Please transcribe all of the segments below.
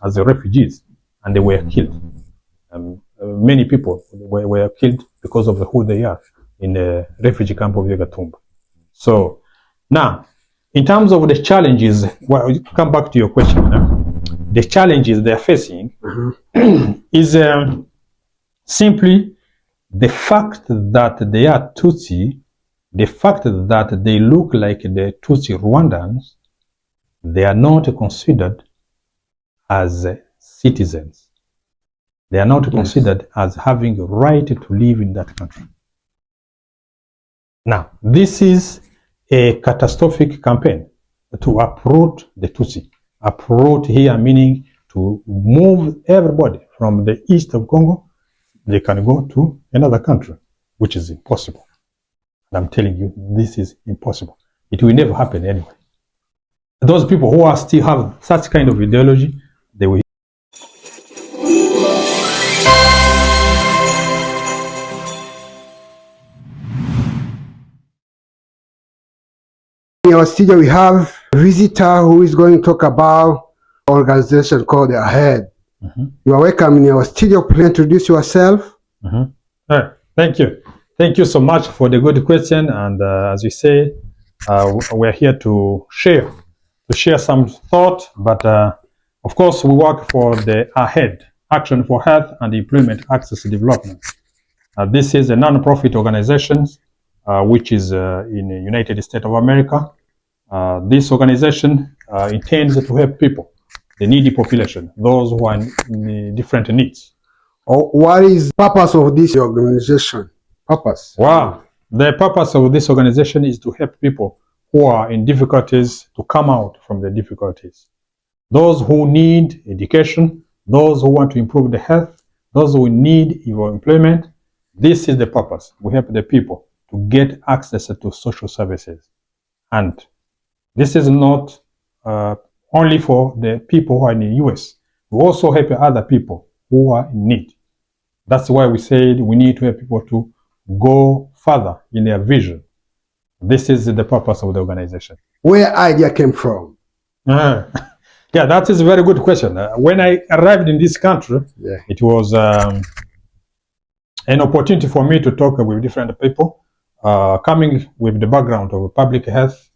as refugees, and they were killed. Many people were killed because of who they are in the refugee camp of Yagatumba. So now, in terms of the challenges, well, come back to your question. The challenges they are facing is simply the fact that they are Tutsi, the fact that they look like the Tutsi Rwandans, they are not considered as citizens. They are not considered as having a right to live in that country. Now, this is a catastrophic campaign to uproot the Tutsi. Uproot here meaning to move everybody from the east of Congo. They can go to another country, which is impossible. And I'm telling you, this is impossible. It will never happen anyway. Those people who are still have such kind of ideology, they will. In our studio, we have a visitor who is going to talk about an organization called AHEAD. You are welcome in our studio. Please introduce yourself. Thank you. Thank you so much for the good question. And as you say, we're here to share some thought. But of course, we work for the AHEAD, Action for Health and Employment Access Development. This is a non-profit organization which is in the United States of America. This organization intends to help people, the needy population, those who are in different needs. What is the purpose of this organization? Wow. The purpose of this organization is to help people who are in difficulties to come out from the difficulties. Those who need education, those who want to improve the health, those who need employment. This is the purpose. We help the people to get access to social services. And this is not only for the people who are in the US. We also help other people who are in need. That's why we said we need to help people to go further in their vision. This is the purpose of the organization. Where idea came from? Yeah, that is a very good question. When I arrived in this country, it was an opportunity for me to talk with different people, coming with the background of public health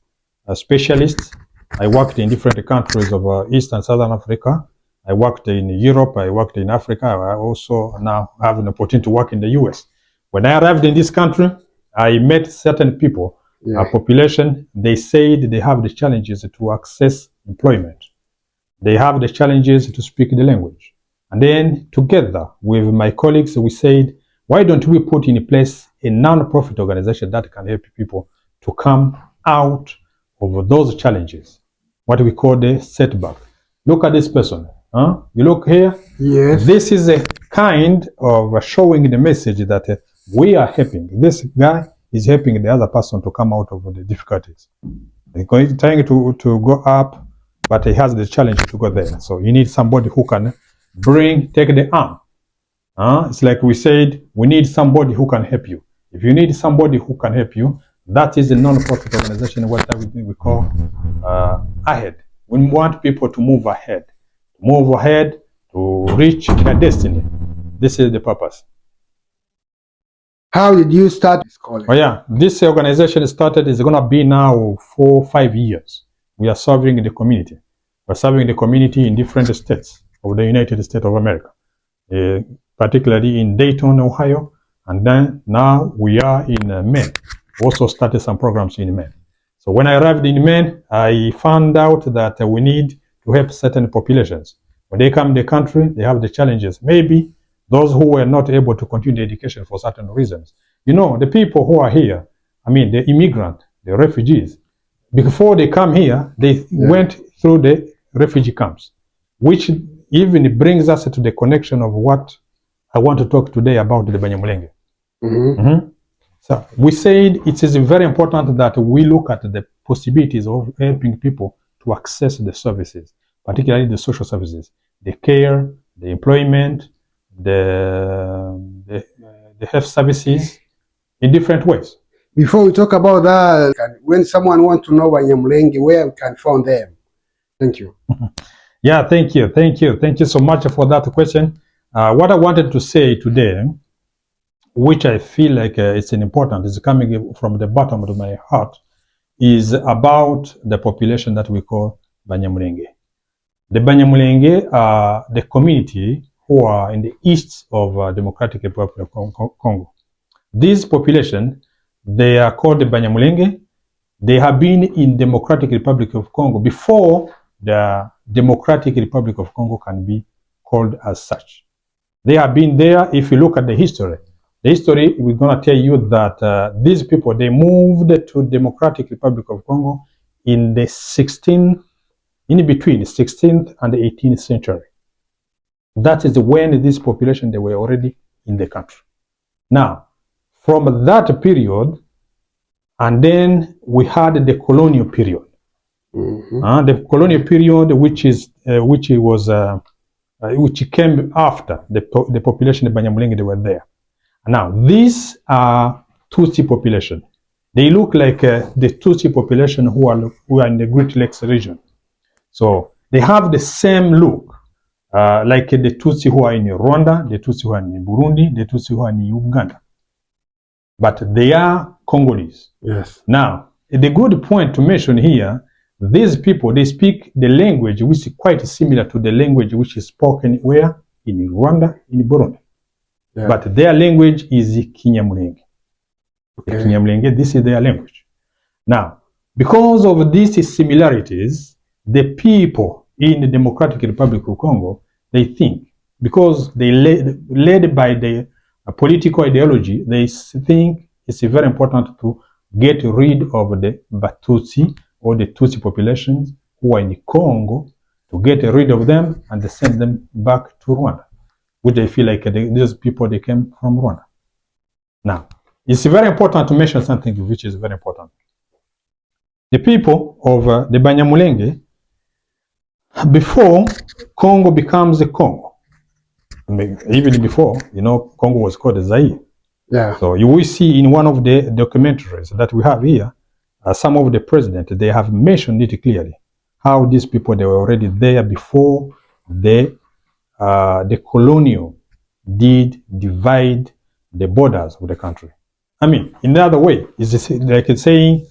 specialists. I worked in different countries of East and Southern Africa. I worked in Europe. I worked in Africa. I also now have an opportunity to work in the US. When I arrived in this country, I met certain people, a population. They said they have the challenges to access employment. They have the challenges to speak the language. And then together with my colleagues, we said, why don't we put in place a non-profit organization that can help people to come out of those challenges, what we call the setback. Look at this person. You look here. Yes. This is a kind of showing the message that we are helping. This guy is helping the other person to come out of the difficulties. They're trying to go up, but he has the challenge to go there. So you need somebody who can take the arm. It's like we said, we need somebody who can help you. If you need somebody who can help you, that is a non-profit organization, what we call AHEAD. We want people to move ahead to reach their destiny. This is the purpose. How did you start this college? This organization started, is going to be now 4 or 5 years. We are serving the community. We're serving the community in different states of the United States of America, particularly in Dayton, Ohio, and then now we are in Maine. We also started some programs in Maine. So when I arrived in Maine, I found out that we need to help certain populations. When they come to the country, they have the challenges. Maybe those who were not able to continue education for certain reasons. You know, the people who are here, the immigrant, the refugees, before they come here, they went through the refugee camps, which even brings us to the connection of what I want to talk today about the Banyamulenge. So we said it is very important that we look at the possibilities of helping people to access the services, particularly the social services, the care, the employment, the health services in different ways. Before we talk about that, when someone wants to know Banyamulenge, where we can find them? Thank you. Yeah, thank you so much for that question. What I wanted to say today, which I feel like it's important, is coming from the bottom of my heart, is about the population that we call Banyamulenge. The Banyamulenge are the community who are in the east of Democratic Republic of Congo. This population, they are called the Banyamulenge. They have been in Democratic Republic of Congo before the Democratic Republic of Congo can be called as such. They have been there. If you look at the history, we're going to tell you that these people, they moved to Democratic Republic of Congo in the 16th, in between the 16th and the 18th century. That is when this population, they were already in the country. Now, from that period, and then we had the colonial period. The colonial period, which came after the population of Banyamulenge, they were there. Now, these are Tutsi population. They look like the Tutsi population who are in the Great Lakes region. So they have the same look, like the Tutsi who are in Rwanda, the Tutsi who are in Burundi, the Tutsi who are in Uganda. But they are Congolese. Yes. Now, the good point to mention here, these people, they speak the language which is quite similar to the language which is spoken where? In Rwanda, in Burundi. Yeah. But their language is Kinyamulenge. Okay. Kinyamulenge, this is their language. Now, because of these similarities, the people in the Democratic Republic of Congo, they think, because they led by the political ideology, they think it's very important to get rid of the Batutsi or the Tutsi populations who are in Congo, to get rid of them and send them back to Rwanda, which they feel like these people, they came from Rwanda. Now, it's very important to mention something which is very important. The people of the Banyamulenge, before Congo becomes a Congo, I mean, even before, Congo was called Zaire. Yeah. So you will see in one of the documentaries that we have here, some of the presidents, they have mentioned it clearly, how these people, they were already there before the colonial did divide the borders of the country. I mean, in the other way, it's like it's saying,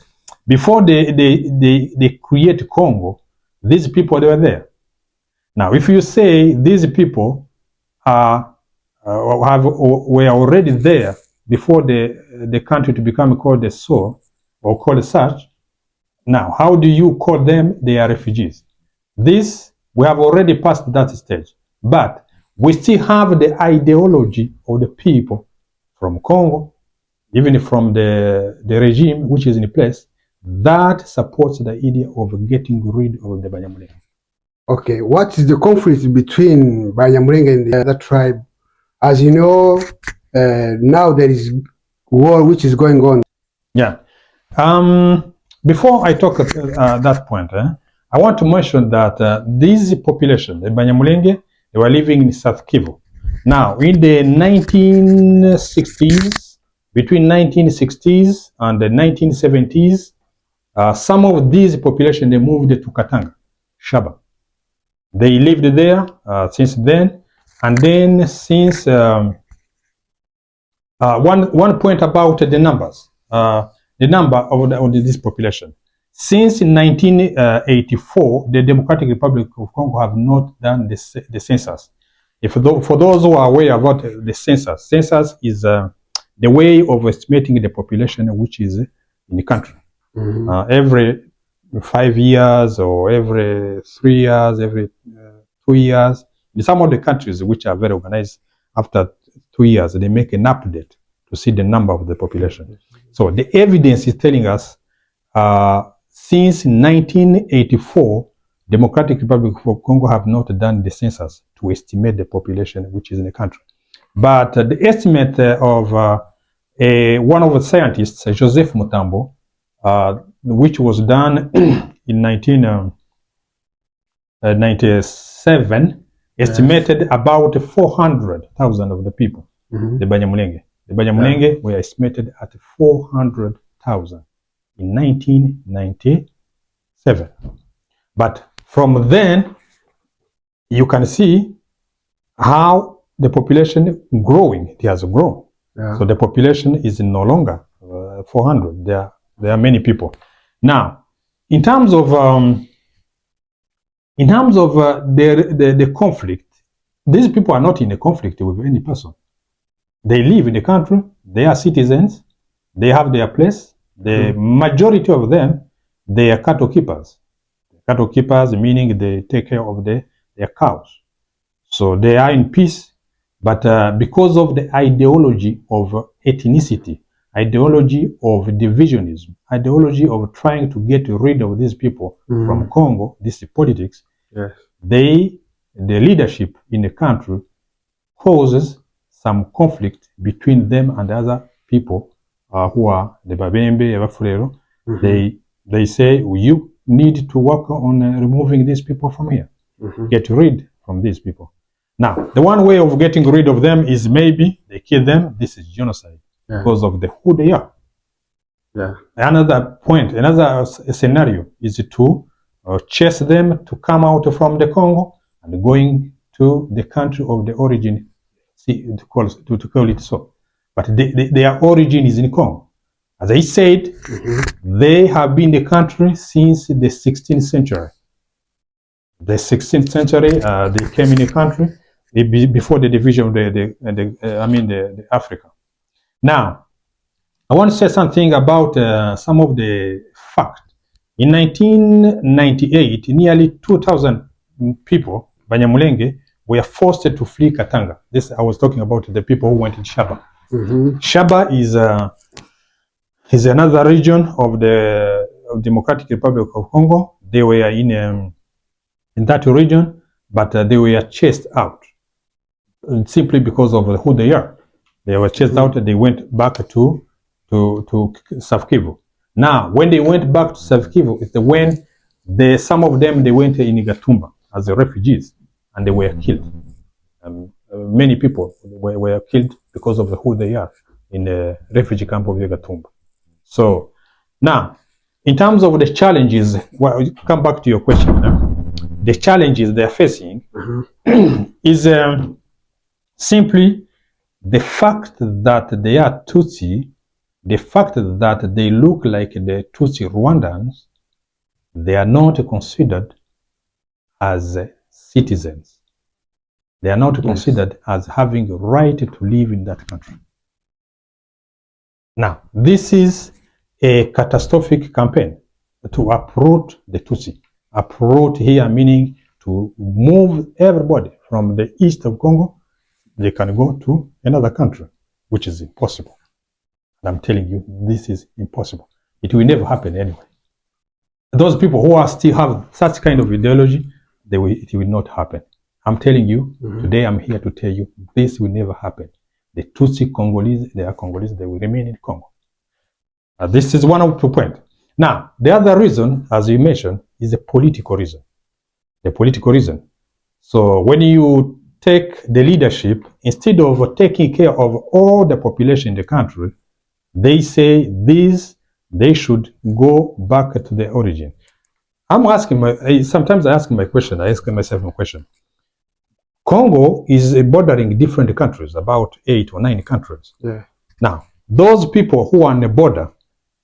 before they create Congo, these people, they were there. Now, if you say these people were already there before the country to become called the soul or called such, now, how do you call them? They are refugees. This, we have already passed that stage. But we still have the ideology of the people from Congo, even from the regime which is in place, that supports the idea of getting rid of the Banyamulenge. Okay, what is the conflict between Banyamulenge and the other tribe? As you know, now there is war which is going on. Yeah. Before I talk at that point, I want to mention that this population, the Banyamulenge, they were living in South Kivu. Now, in the 1960s, between 1960s and the 1970s, some of these population, they moved to Katanga, Shaba. They lived there since then, and then since one point about the numbers, the number of this population. Since 1984, the Democratic Republic of Congo have not done the census. For those who are aware about the census is the way of estimating the population which is in the country. Mm-hmm. Every 5 years or every 3 years, every 2 years. In some of the countries which are very organized, after 2 years, they make an update to see the number of the population. So the evidence is telling us since 1984, Democratic Republic of Congo have not done the census to estimate the population which is in the country. But the estimate of one of the scientists, Joseph Mutambo, which was done in 1997, estimated about 400,000 of the people, the Banyamulenge. The Banyamulenge were estimated at 400,000 in 1997. But from then, you can see how the population growing. It has grown. Yeah. So the population is no longer 400. There are many people. Now, in terms of the conflict, these people are not in a conflict with any person. They live in the country. They are citizens. They have their place. The majority of them, they are cattle keepers. Cattle keepers meaning they take care of their cows. So they are in peace. But because of the ideology of ethnicity, ideology of divisionism, ideology of trying to get rid of these people from Congo, this is politics, Yes. the leadership in the country causes some conflict between them and other people who are the Babembe, Abafurero. They say, you need to work on removing these people from here. Get rid from these people. Now, the one way of getting rid of them is maybe they kill them. This is genocide because of who they are. Yeah. Another point, another scenario is to chase them to come out from the Congo and going to the country of the origin, to call it so. But their origin is in Congo. As I said, they have been in the country since the 16th century. The 16th century, they came in the country before the division of the Africa. Now, I want to say something about some of the facts. In 1998, nearly 2,000 people, Banyamulenge, were forced to flee Katanga. This I was talking about the people who went to Shaba. Shaba is another region of the Democratic Republic of Congo. They were in that region, but they were chased out simply because of who they are. They were chased out. They went back to South Kivu. Now, when they went back to South Kivu, it's when some of them they went in Gatumba as refugees, and they were killed. Many people were killed because of who they are in the refugee camp of Gatumba. So now, in terms of the challenges, well, come back to your question. The challenges they're facing is simply the fact that they are Tutsi, the fact that they look like the Tutsi Rwandans, they are not considered as citizens. They are not considered as having a right to live in that country. Now, this is a catastrophic campaign to uproot the Tutsi. Uproot here meaning to move everybody from the east of Congo. They can go to another country, which is impossible. And I'm telling you, this is impossible. It will never happen anyway. Those people who are still have such kind of ideology, it will not happen. I'm telling you, today I'm here to tell you, this will never happen. The Tutsi Congolese, they are Congolese, they will remain in Congo. This is one of the points. Now, the other reason, as you mentioned, is a political reason. The political reason. So when you take the leadership, instead of taking care of all the population in the country, they say they should go back to the origin. I'm asking sometimes I ask myself a question. Congo is bordering different countries, about 8 or 9 countries. Yeah. Now, those people who are on the border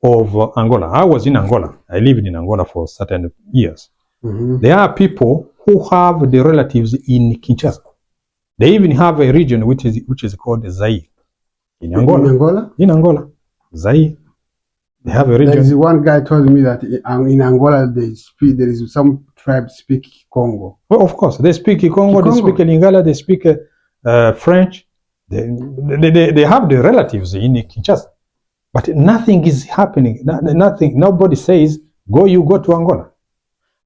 of Angola, I was in Angola. I lived in Angola for certain years. There are people who have the relatives in Kinshasa. They even have a region which is called Zaire. In Angola? In Angola. Zaire. They have a region. There is one guy told me that in Angola there is some tribe speak Congo. Well, of course, they speak Congo, they speak Lingala, they speak French. They have the relatives in Kinshasa, but nothing is happening. Nothing. Nobody says go to Angola.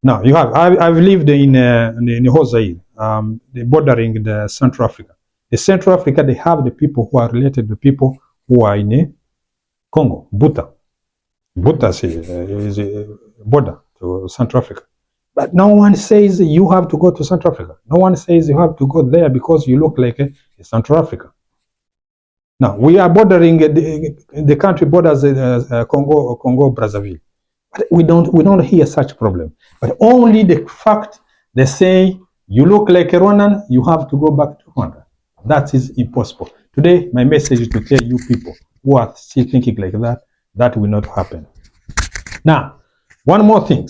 Now you have. I've lived in Zaire, bordering the Central Africa. In Central Africa, they have the people who are related to people who are in Congo, Buta. Buta is a border to Central Africa. But no one says you have to go to Central Africa. No one says you have to go there because you look like a Central Africa. Now, we are bordering, the country borders Congo, Brazzaville. But we don't hear such problem. But only the fact they say You look like a Rwandan, you have to go back to Rwanda. That is impossible. Today, my message is to tell you people who are still thinking like that, that will not happen. Now, one more thing.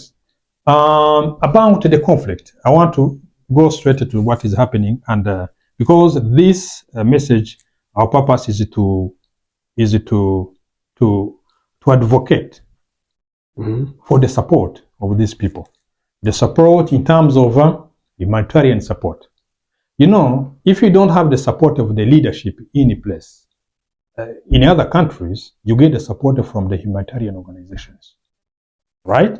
About the conflict, I want to go straight to what is happening, and because this message, our purpose is to advocate for the support of these people, the support in terms of humanitarian support. You know, if you don't have the support of the leadership in a place, in other countries, you get the support from the humanitarian organizations, right?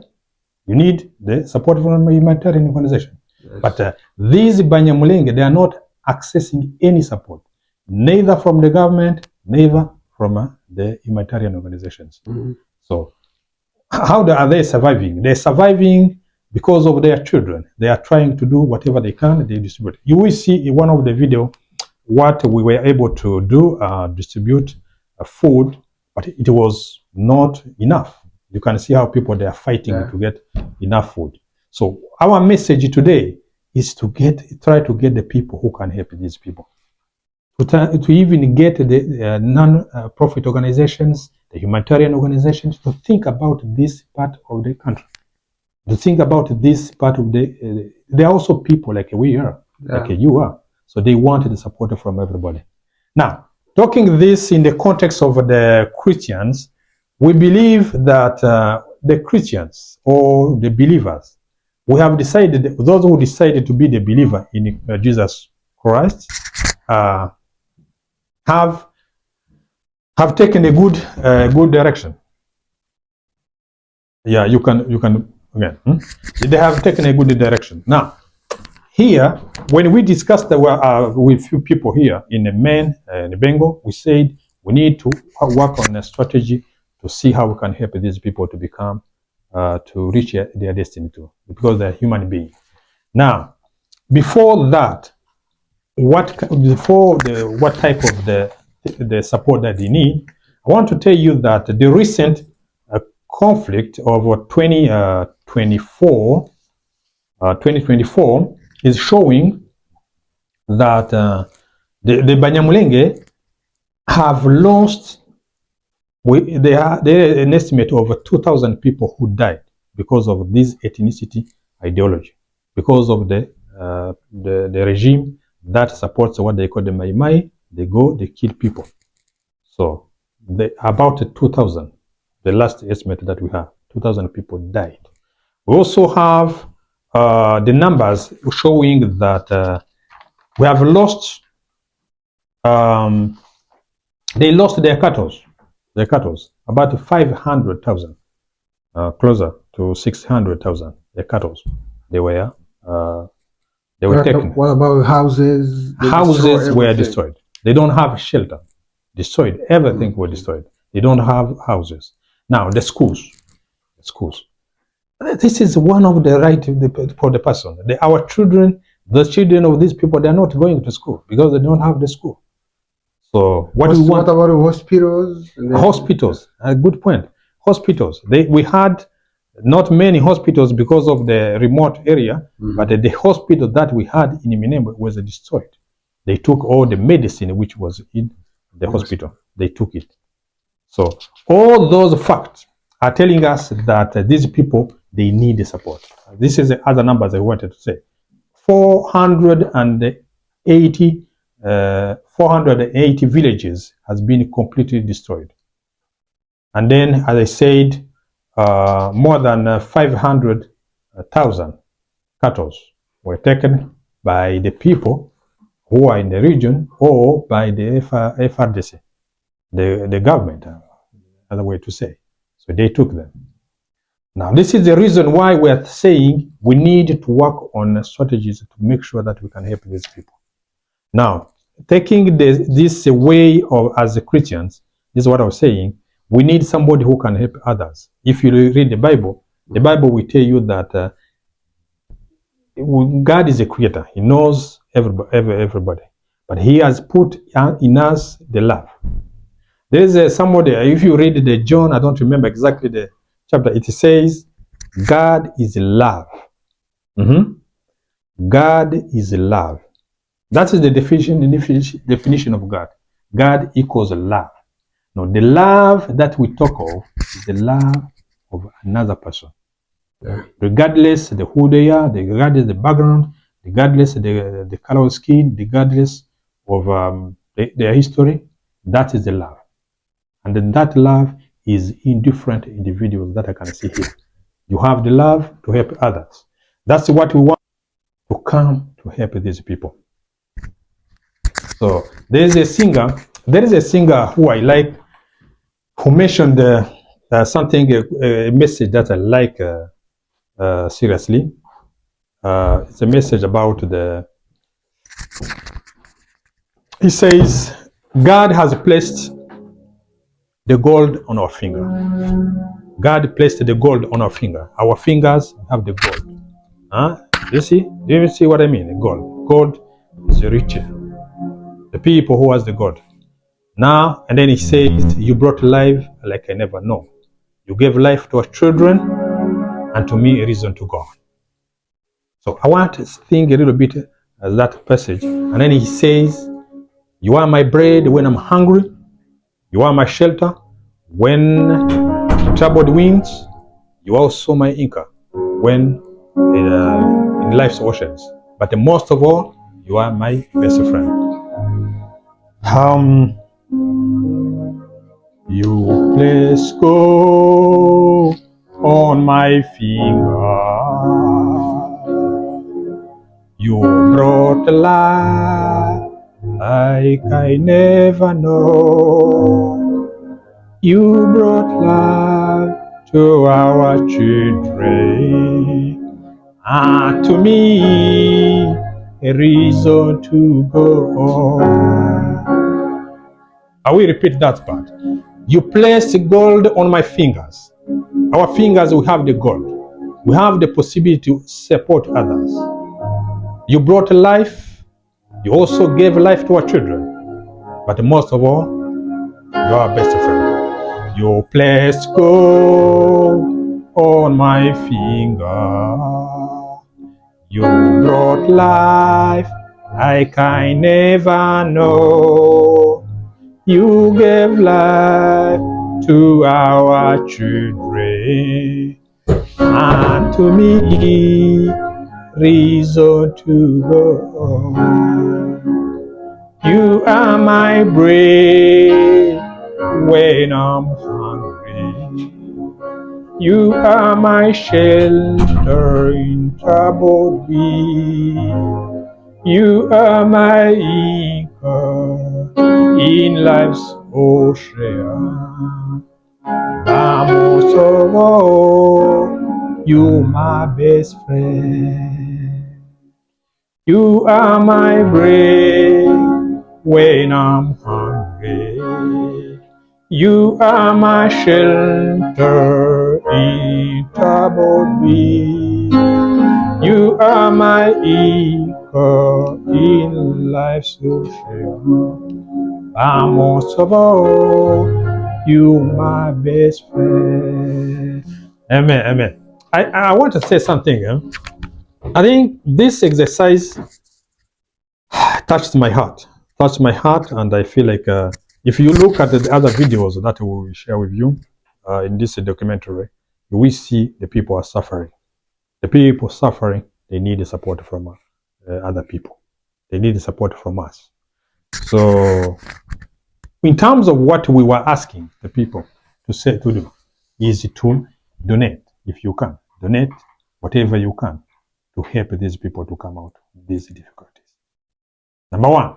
You need the support from a humanitarian organization. Yes. But these Banyamulenge, they are not accessing any support, neither from the government, neither from the humanitarian organizations. So how are they surviving? They're surviving because of their children. They are trying to do whatever they can, they distribute. You will see in one of the video what we were able to do, distribute food, but it was not enough. You can see how people, they are fighting to get enough food. So our message today is to try to get the people who can help these people. To even get the non-profit organizations, the humanitarian organizations, to think about this part of the country. To think about this part of the... there are also people like we are, like you are. So they wanted the support from everybody. Now, talking this in the context of the Christians, we believe that the Christians or the believers, we have decided, those who decided to be the believer in Jesus Christ, have taken a good direction. Yeah, you can again. They have taken a good direction. Now, here, when we discussed with few people here in the main in Bengo, we said we need to work on a strategy to see how we can help these people to become to reach their destiny too, because they're human beings. Now, before that, what type of the support that they need, I want to tell you that the recent conflict of 2024 is showing that the Banyamulenge have lost, there are an estimate of 2,000 people who died because of this ethnicity ideology, because of the regime that supports what they call the Mai Mai. They go, they kill people. So about 2,000, the last estimate that we have, 2,000 people died. We also have the numbers showing that we have lost, they lost their cattle, about 500,000, closer to 600,000, the cattle. They were taken. What about houses? Houses were destroyed. They don't have shelter. Destroyed. Everything were destroyed. They don't have houses. Now, the schools. This is one of the right for the person. Our children, the children of these people, they are not going to school because they don't have the school. So what do we want? What about hospitals? Hospitals. A good point. Hospitals. We had not many hospitals because of the remote area, but the hospital that we had in Minembwe was destroyed. They took all the medicine which was in the hospital. They took it. So all those facts are telling us that these people, they need the support. This is the other numbers I wanted to say. 480 villages has been completely destroyed. And then, as I said, more than 500,000 cattle were taken by the people who are in the region or by the FRDC, the government, another way to say. So they took them. Now, this is the reason why we are saying we need to work on strategies to make sure that we can help these people. Now, taking this way of as Christians, this is what I was saying, we need somebody who can help others. If you read the Bible will tell you that God is a creator. He knows everybody. But he has put in us the love. There is somebody, if you read the John, I don't remember exactly the chapter, it says, God is love. God is love. That is the definition of God. God equals love. Now, the love that we talk of is the love of another person. Yeah. Regardless of who they are, regardless the background, regardless of the color of skin, regardless of their history, that is the love. And then that love is in different individuals that I can see here. You have the love to help others. That's what we want to come to help these people. So there is a singer who I like, who mentioned something, a message that I like seriously. It's a message about he says, God has placed the gold on our finger. God placed the gold on our finger. Our fingers have the gold. Huh? Do you see what I mean? Gold. Gold is richer. The people who has the gold. Now, and then he says, you brought life like I never know. You gave life to our children, and to me a reason to go. So I want to think a little bit as that passage. And then he says, you are my bread when I'm hungry. You are my shelter when troubled winds. You are also my anchor when in life's oceans. But most of all, you are my best friend. You place gold on my finger. You brought life like I never know. You brought life to our children. To me, a reason to go on. I will repeat that part. You placed gold on my fingers. Our fingers, we have the gold. We have the possibility to support others. You brought life. You also gave life to our children. But most of all, you are our best friend. You placed gold on my finger. You brought life like I never know. You gave life to our children, and to me, reason to go on. You are my bread when I'm hungry. You are my shelter in troubled wind. You are my anchor in life's ocean. Most of all, you my best friend. You are my bread when I'm hungry. You are my shelter in troubled wind. You are my anchor in life's ocean. Most of all, you my best friend. Amen, amen. I want to say something. I think this exercise touched my heart. And I feel like if you look at the other videos that we will share with you in this documentary, you will see the people are suffering. The people suffering, they need the support from other people. They need the support from us. So, in terms of what we were asking the people to do, is to donate if you can. Donate whatever you can to help these people to come out of these difficulties. Number one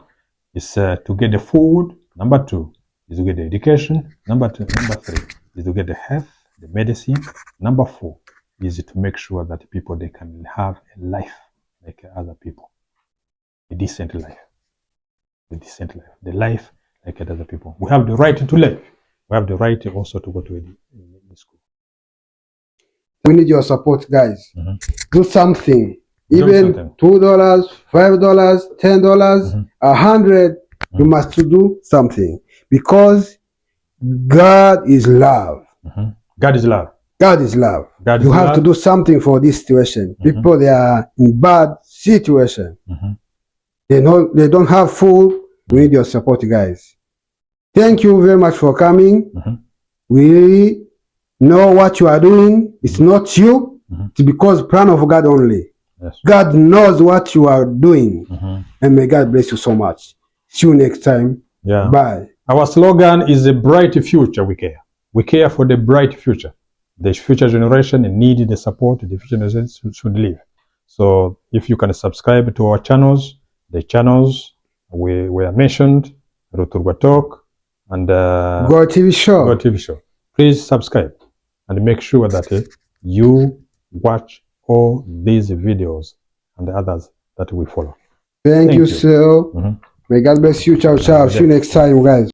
is to get the food. Number two is to get the education. Number three is to get the health, the medicine. Number four is to make sure that people, they can have a life like other people, a decent life, the life like other people. We have the right to live. We have the right also to go to a school. We need your support, guys. Do something. Even $2, $5, $10, $100. You must do something, because God is love. God is love. God is love. You have to do something for this situation. People, they are in bad situation. Mhm. They don't have food. We need your support, guys. Thank you very much for coming. Mhm. We know what you are doing. It's not you. Mhm. It's because plan of God only. Yes. God knows what you are doing. Mhm. And may God bless you so much. See you next time. Yeah. Bye. Our slogan is a bright future we care. We care for the bright future. The future generation need the support the future generation should live. So if you can subscribe to our channels, the channels we are mentioned, Ruturwa Talk and Go TV show. Go TV Show. Please subscribe and make sure that you watch all these videos and the others that we follow. Thank you, you. sir. Mhm. May God bless you. Ciao, ciao. See you next time, guys.